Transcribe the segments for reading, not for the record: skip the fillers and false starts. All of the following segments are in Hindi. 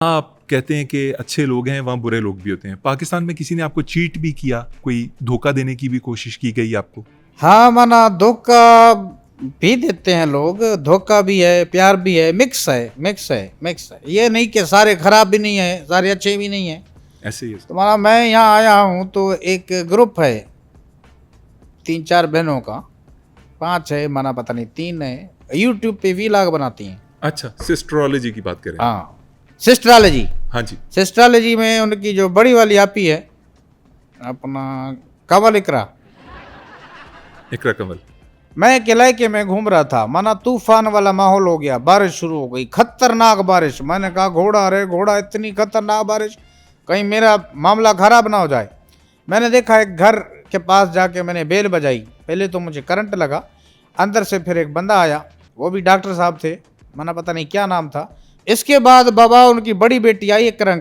आप कहते हैं कि अच्छे लोग हैं वहाँ बुरे लोग भी होते हैं। पाकिस्तान में किसी ने आपको चीट भी किया, कोई धोखा देने की भी कोशिश की गई आपको? हाँ माना धोखा भी देते हैं लोग, धोखा भी है, प्यार भी है, मिक्स है। ये नहीं कि सारे खराब भी नहीं है, सारे अच्छे भी नहीं है। ऐसे ही है। तो माना मैं यहाँ आया हूँ तो एक ग्रुप है 3-4 बहनों का, 5 है माना, पता नहीं 3 है, यूट्यूब पे व्लॉग बनाती हैं। अच्छा, सिस्टरोलॉजी की बात करें? हाँ, सिस्ट्रोलॉजी। हाँ जी। सिस्ट्रोलॉजी में उनकी जो बड़ी वाली आपी है अपना कमल इकरा, इकरा कमल। मैं किलाके में घूम रहा था, माना तूफान वाला माहौल हो गया, बारिश शुरू हो गई, खतरनाक बारिश। मैंने कहा घोड़ा, अरे घोड़ा, इतनी खतरनाक बारिश, कहीं मेरा मामला खराब ना हो जाए। मैंने देखा एक घर के पास जाके मैंने बेल बजाई। पहले तो मुझे करंट लगा, अंदर से फिर एक बंदा आया, वो भी डॉक्टर साहब थे, माना पता नहीं क्या नाम था। इसके बाद बाबा उनकी बड़ी बेटी आई इकरा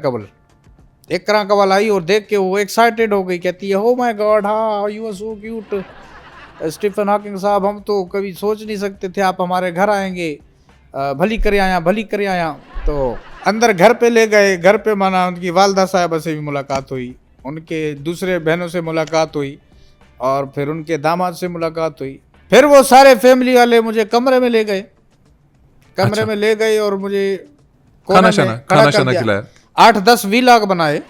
कवल आई और देख के वो एक्साइटेड हो गई, कहती है हो माय गॉड, हाँ you are so cute Stephen Hawking साहब, हम तो कभी सोच नहीं सकते थे आप हमारे घर आएंगे, भली करे आया। तो अंदर घर पे ले गए, घर पे माना उनकी वालदा साहबा से भी मुलाकात हुई, उनके दूसरे बहनों से मुलाकात हुई और फिर उनके दामाद से मुलाकात हुई। फिर वो सारे फैमिली वाले मुझे कमरे में ले गए, अच्छा। में ले गए और मुझे खाना शाना खिलाया? 8-10 व्लॉग बनाए।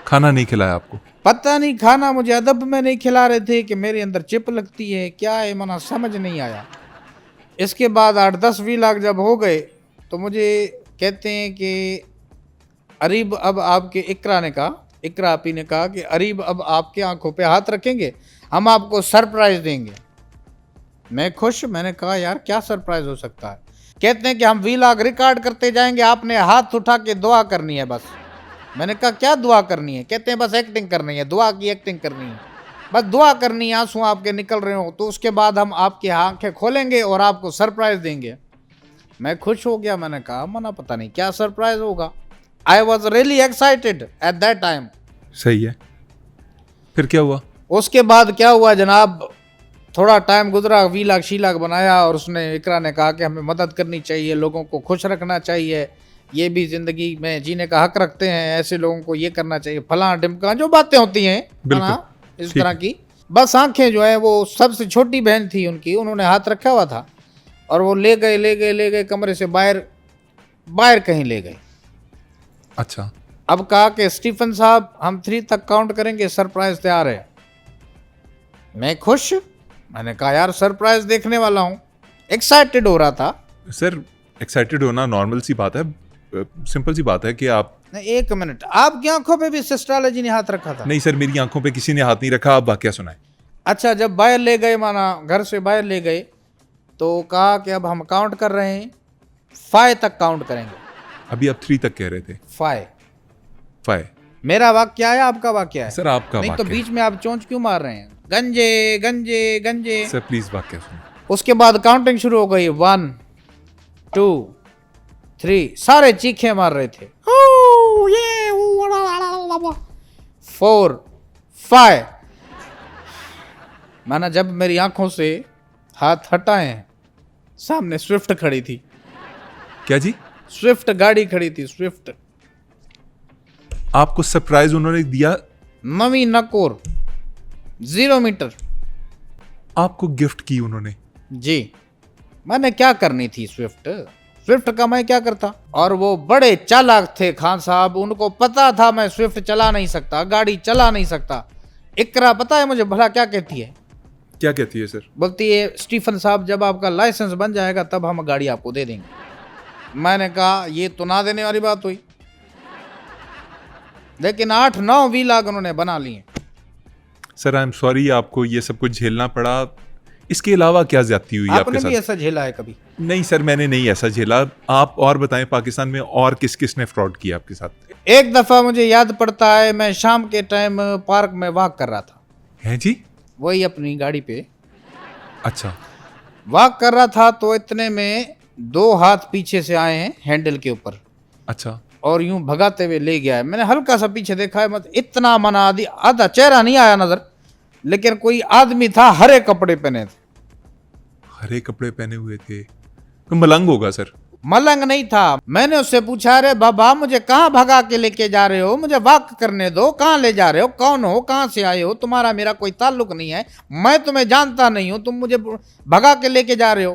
खाना नहीं खिलाया आपको? पता नहीं, खाना मुझे अदब में नहीं खिला रहे थे कि मेरे अंदर चिप लगती है क्या है, मना समझ नहीं आया। इसके बाद 8-10 व्लॉग जब हो गए तो मुझे कहते हैं कि अरीब अब आपके इकरा आपी ने कहा कि अरीब अब आपके आंखों पे हाथ रखेंगे, हम आपको सरप्राइज देंगे। मैं खुश, मैंने कहा यार क्या सरप्राइज हो सकता है। कहते हैं कि हम व्लॉग रिकॉर्ड करते जाएंगे, आपने हाथ उठा के दुआ करनी है बस। मैंने कहा क्या दुआ करनी है? कहते हैं बस एक्टिंग करनी है, दुआ की एक्टिंग करनी है, बस दुआ करनी है, आंसू आपके निकल रहे हो तो उसके बाद हम आपकी आंखें खोलेंगे और आपको सरप्राइज देंगे। मैं खुश हो गया, मैंने कहा मना पता नहीं क्या सरप्राइज होगा। I was really excited at that time. सही है, फिर क्या हुआ? उसके बाद क्या हुआ जनाब, थोड़ा टाइम गुजरा, व्लॉग शीलॉग बनाया और उसने इकरा ने कहा कि हमें मदद करनी चाहिए, लोगों को खुश रखना चाहिए, ये भी ज़िंदगी में जीने का हक रखते हैं, ऐसे लोगों को ये करना चाहिए, फलां ढिमका जो बातें होती हैं इस तरह की। बस आंखें जो है, वो सबसे छोटी बहन थी उनकी, उन्होंने हाथ रखा हुआ था और वो ले गए कमरे से बाहर कहीं ले गए। अच्छा। अब कहा कि स्टीफन साहब हम 3 तक काउंट करेंगे, सरप्राइज तैयार है। मैं खुश, मैंने कहा यार सरप्राइज देखने वाला हूँ, एक्साइटेड हो रहा था। सर एक्साइटेड होना नॉर्मल सी बात है, सिंपल सी बात है कि आप... नहीं, 1 मिनट, आपकी आंखों पे भी सिस्ट्रोलॉजी ने हाथ रखा था? नहीं सर, मेरी आंखों पे किसी ने हाथ नहीं रखा, आप वाकया सुनाएं। अच्छा, जब बाहर ले गए, माना घर से बाहर ले गए, तो कहा कि अब हम काउंट कर रहे हैं, 5 तक काउंट करेंगे। अभी आप 3 तक कह रहे थे। 5 मेरा वाक्य है, आपका वाक्य है सर? आपका नहीं तो वाक्य। बीच में आप चोंच क्यों मार रहे हैं? गंजे। सर प्लीज वाक्य सुनो। उसके बाद काउंटिंग शुरू हो गई, 1 2 3, सारे चीखे मार रहे थे, 4 5। माना जब मेरी आंखों से हाथ हटाए, सामने स्विफ्ट खड़ी थी। क्या जी? स्विफ्ट गाड़ी खड़ी थी, स्विफ्ट। आपको सरप्राइज उन्होंने दिया? मम्मी नकोर 0 मीटर आपको गिफ्ट की उन्होंने? जी। मैंने क्या करनी थी, स्विफ्ट का मैं क्या करता। और वो बड़े चालाक थे खान साहब, उनको पता था मैं स्विफ्ट चला नहीं सकता, गाड़ी चला नहीं सकता। इकरा पता है मुझे भला क्या कहती है? क्या कहती है सर? बोलती है स्टीफन साहब जब आपका लाइसेंस बन जाएगा तब हम गाड़ी आपको दे देंगे। मैंने कहा ये तो ना देने वाली बात हुई, लेकिन 8-9 व्लॉग उन्होंने बना लिए। सर आई एम सॉरी, आपको ये सब कुछ झेलना पड़ा। इसके अलावा क्या ज्यादती हुई आपके साथ? आपने भी ऐसा झेला है कभी? नहीं सर, मैंने नहीं ऐसा झेला। आप और बताएं, पाकिस्तान में और किस किस ने फ्रॉड किया आपके साथ? एक दफा मुझे याद पड़ता है, मैं शाम के टाइम पार्क में वॉक कर रहा था। है जी? वही अपनी गाड़ी पे अच्छा। वॉक कर रहा था तो इतने में 2 हाथ पीछे से आए हैं हैंडल के ऊपर। अच्छा। और यूं भगाते हुए ले गया है। मैंने हल्का सा पीछे देखा है, मत इतना मना आधा चेहरा नहीं आया नजर, लेकिन कोई आदमी था, हरे कपड़े पहने थे। हरे कपड़े पहने हुए थे तो मलंग होगा सर? मलंग नहीं था। मैंने उससे पूछा, अरे बाबा मुझे कहाँ भगा के लेके जा रहे हो, मुझे वॉक करने दो, कहाँ ले जा रहे हो, कौन हो, कहाँ से आए हो, तुम्हारा मेरा कोई ताल्लुक नहीं है, मैं तुम्हें जानता नहीं हूँ, तुम मुझे भगा के लेके जा रहे हो।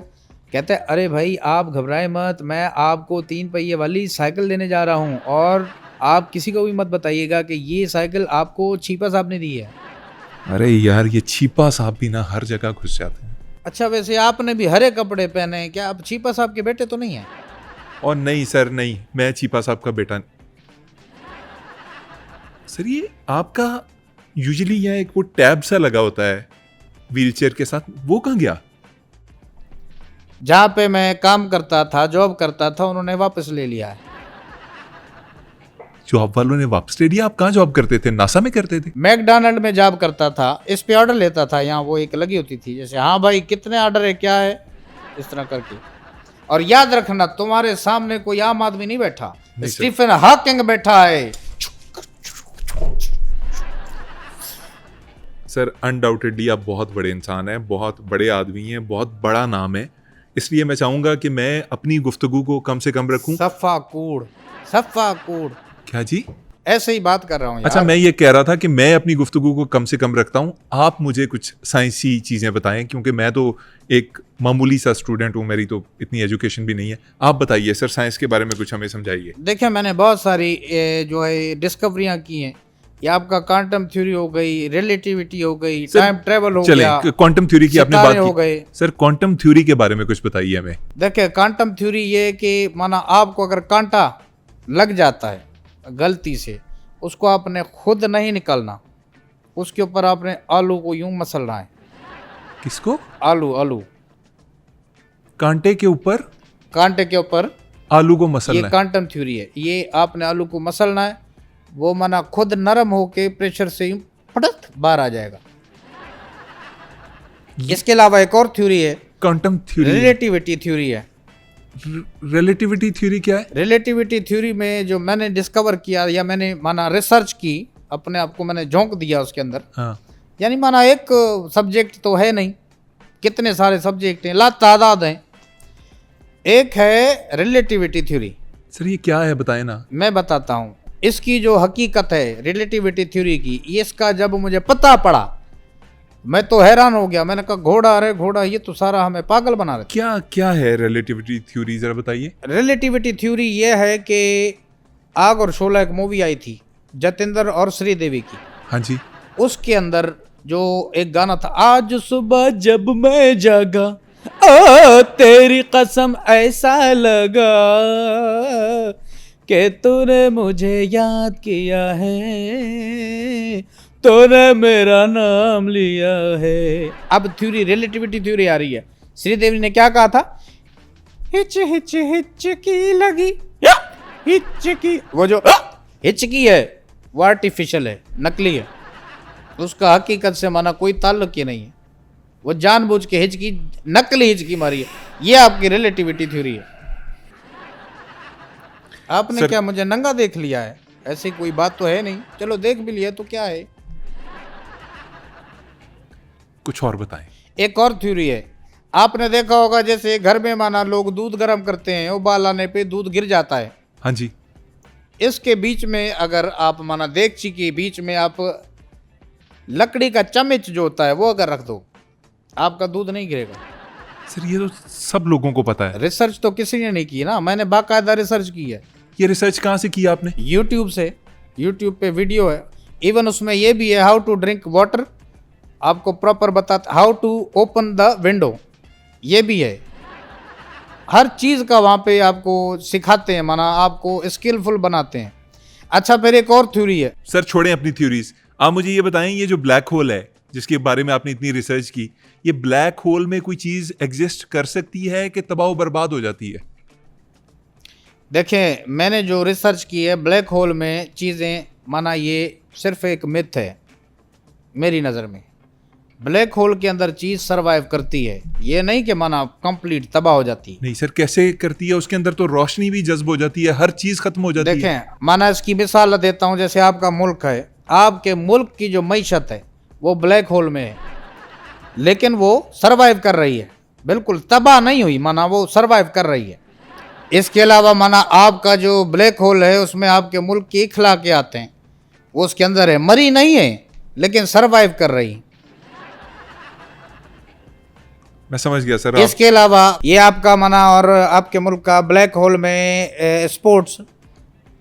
कहते अरे भाई आप घबराए मत, मैं आपको 3 पहिए वाली साइकिल देने जा रहा हूँ और आप किसी को भी मत बताइएगा कि ये साइकिल आपको छीपा साहब ने दी है। अरे यार ये छीपा साहब भी ना हर जगह घुस जाते हैं। अच्छा वैसे आपने भी हरे कपड़े पहने हैं, क्या आप छीपा साहब के बेटे तो नहीं हैं? और नहीं सर नहीं, मैं छीपा साहब का बेटा नहीं। सर ये आपका यूजुअली यहाँ एक वो टैब सा लगा होता है व्हीलचेयर के साथ, वो कहाँ गया? जहाँ पे मैं काम करता था, जॉब करता था, उन्होंने वापस ले लिया है। जॉब वालों ने वापस ले लिया? आप कहाँ जॉब करते थे? नासा में करते थे? मैकडॉनल्ड में जॉब करता था, इस पे ऑर्डर लेता था, यहाँ वो एक लगी होती थी जैसे, हाँ भाई कितने ऑर्डर है, क्या है, इस तरह करके। और याद रखना तुम्हारे सामने कोई आम आदमी नहीं बैठा, नहीं स्टीफन हॉकिंग बैठा है। सर अनडाउटेडली आप बहुत बड़े इंसान हैं, बहुत बड़े आदमी हैं, बहुत बड़ा नाम है, इसलिए मैं चाहूंगा कि मैं अपनी गुफ्तगू को कम से कम रखूं। सफा कूड़। क्या जी? ऐसे ही बात कर रहा हूँ यार। अच्छा मैं ये कह रहा था कि मैं अपनी गुफ्तगू को कम से कम रखता हूँ, आप मुझे कुछ साइंसी चीज़ें बताएं, क्योंकि मैं तो एक मामूली सा स्टूडेंट हूँ, मेरी तो इतनी एजुकेशन भी नहीं है। आप बताइए सर, साइंस के बारे में कुछ हमें समझाइए। देखिए मैंने बहुत सारी जो है डिस्कवरियाँ की हैं। ये आपका क्वांटम थ्योरी हो गई, रिलेटिविटी हो गई, टाइम ट्रेवल हो गया, क्वांटम थ्योरी की आपने बात हो की गए। सर, क्वांटम थ्योरी के बारे में कुछ बताइए हमें। देखिए क्वांटम थ्योरी ये कि माना आपको अगर कांटा लग जाता है गलती से, उसको आपने खुद नहीं निकालना, उसके ऊपर आपने आलू को यूं मसलना है। किसको? आलू कांटे के ऊपर आलू को मसलना ये है। क्वांटम थ्योरी है। ये आपने आलू को मसलना है, वो माना खुद नरम होके प्रेशर से यूं फटक बाहर आ जाएगा। इसके अलावा एक और थ्योरी है, क्वांटम थ्योरी, रिलेटिविटी थ्योरी है। रिलेटिविटी थ्योरी क्या है? रिलेटिविटी थ्योरी में जो मैंने डिस्कवर किया या मैंने माना रिसर्च की, अपने आप को मैंने झोंक दिया उसके अंदर। हाँ। यानी माना एक सब्जेक्ट तो है नहीं, कितने सारे सब्जेक्ट हैं, लातादाद हैं। एक है रिलेटिविटी थ्योरी। सर ये क्या है बताएं ना। मैं बताता हूँ इसकी जो हकीकत है रिलेटिविटी थ्योरी की। ये इसका जब मुझे पता पड़ा मैं तो हैरान हो गया। मैंने कहा घोड़ा, अरे घोड़ा, ये तो सारा हमें पागल बना रहे। क्या है रिलेटिविटी थ्योरी, जरा बताइए। रिलेटिविटी थ्योरी ये है कि आग और शोला एक मूवी आई थी जतेंद्र और श्रीदेवी की। हाँ जी। उसके अंदर जो एक गाना था, आज सुबह जब मैं जागा ओ तेरी कसम ऐसा लगा कि तूने मुझे याद किया है, तूने मेरा नाम लिया है। अब थ्योरी, रिलेटिविटी थ्योरी आ रही है। श्रीदेवी ने क्या कहा था, हिच हिच हिच की लगी, हिच की, वो जो हिचकी है वो आर्टिफिशियल है, नकली है, उसका हकीकत से माना कोई ताल्लुक ही नहीं है। वो जानबूझ के हिचकी, नकली हिचकी मारी है। ये आपकी रिलेटिविटी थ्योरी है। आपने क्या मुझे नंगा देख लिया है? ऐसी कोई बात तो है नहीं। चलो देख भी लिया तो क्या है, कुछ और बताएं। एक और थ्योरी है। आपने देखा होगा जैसे घर में माना लोग दूध गर्म करते हैं, उबाल आने पे दूध गिर जाता है। हाँ जी। इसके बीच में अगर आप माना देगची के बीच में आप लकड़ी का चम्मच जो होता है वो अगर रख दो, आपका दूध नहीं गिरेगा। सर ये तो सब लोगों को पता है। रिसर्च तो किसी ने नहीं की ना, मैंने बाकायदा रिसर्च की है। ये रिसर्च कहाँ से की आपने? यूट्यूब से। यूट्यूब पे वीडियो है, इवन उसमें ये भी है हाउ टू ड्रिंक वाटर, आपको प्रॉपर बताता, how to open the window, ये भी है। हर चीज़ का वहाँ पे आपको सिखाते हैं, माना आपको स्किलफुल बनाते हैं। अच्छा फिर एक और थ्योरी है। सर छोड़ें अपनी थ्योरीज, आप मुझे ये बताएं, ये जो ब्लैक होल है जिसके बारे में आपने इतनी रिसर्च की, ये ब्लैक होल में कोई चीज़ एग्जिस्ट कर सकती है कि तबाह बर्बाद हो जाती है? देखें मैंने जो रिसर्च की है, ब्लैक होल में चीज़ें माना ये सिर्फ एक मिथ है मेरी नज़र में। ब्लैक होल के अंदर चीज़ सरवाइव करती है, ये नहीं कि माना कंप्लीट तबाह हो जाती है। नहीं सर, कैसे करती है? उसके अंदर तो रोशनी भी जज्ब हो जाती है, हर चीज़ खत्म हो जाती है। देखें माना इसकी मिसाल देता हूँ, जैसे आपका मुल्क है, आपके मुल्क की जो मईशत है वो ब्लैक होल में है, लेकिन वो सरवाइव कर रही है, बिल्कुल तबाह नहीं हुई, माना वो सरवाइव कर रही है। इसके अलावा माना आपका जो ब्लैक होल है उसमें आपके मुल्क की इखलाकें आते हैं, वो उसके अंदर है, मरी नहीं है लेकिन सरवाइव कर रही। मैं समझ गया सर। इसके अलावा ये आपका माना और आपके मुल्क का ब्लैक होल में स्पोर्ट्स,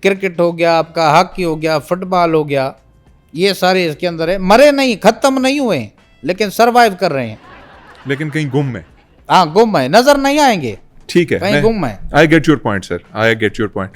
क्रिकेट हो गया, आपका हॉकी हो गया, फुटबॉल हो गया, ये सारे इसके अंदर है, मरे नहीं, खत्म नहीं हुए लेकिन सरवाइव कर रहे हैं। लेकिन कहीं गुम है। हाँ गुम है, नजर नहीं आएंगे, ठीक है, कहीं गुम है। I get your point sir, I get your point.